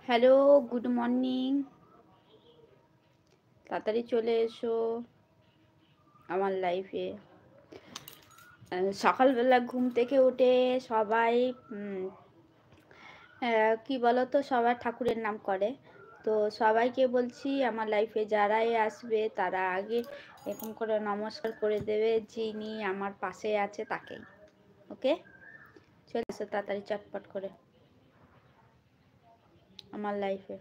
Hello, good morning. তাড়াতাড়ি চলে এসো আমার লাইফে। সকালবেলা ঘুম থেকে উঠে সবাই কি বলতো, সবাই ঠাকুরের নাম করে। তো সবাইকে বলছি আমার লাইফে যারাই আসবে তারা আগে এরকম করে নমস্কার করে দেবে, যিনি আমার পাশে আছে তাকেই। ওকে, চলে এসো তাড়াতাড়ি চটপট করে আমার লাইফে।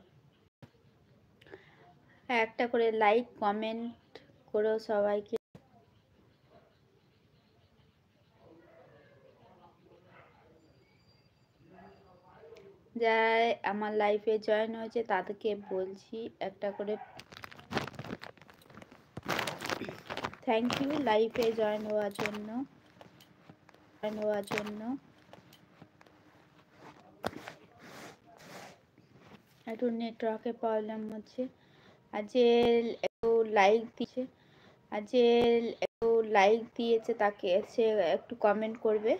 একটা করে লাইক কমেন্ট করো সবাইকে। যারা আমার লাইফে জয়েন হয়েছে তাদেরকে বলছি একটা করে থ্যাংক ইউ লাইফে জয়েন হওয়ার জন্য। একটু নেটওয়ার্কের প্রবলেম হচ্ছে। আজেল একটু লাইক দিয়েছে তাকে সে একটু কমেন্ট করবে।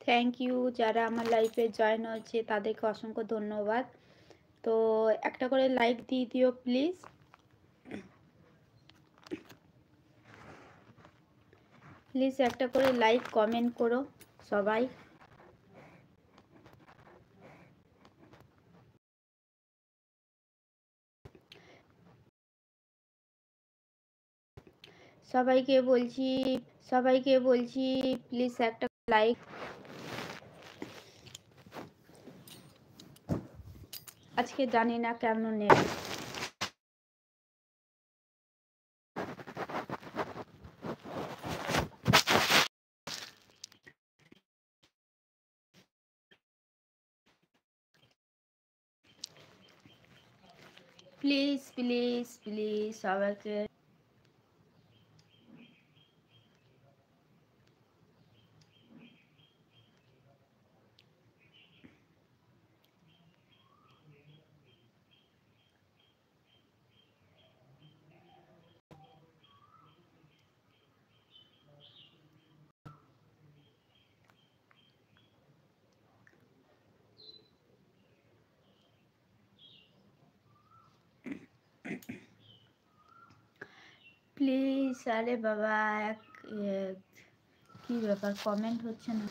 থ্যাংক ইউ যারা আমার লাইফে জয়েন হয়েছে তাদেরকে অসংখ্য ধন্যবাদ। তো একটা করে লাইক দিয়ে দিও প্লিজ। প্লিজ একটা করে লাইক কমেন্ট করো সবাই। সবাইকে বলছি প্লিজ একটা লাইক। আজকে জানি না কেন নেই। প্লিজ প্লিজ প্লিজ সবাইকে প্লিজ। আরে বাবা কি ব্যাপার, কমেন্ট হচ্ছে না।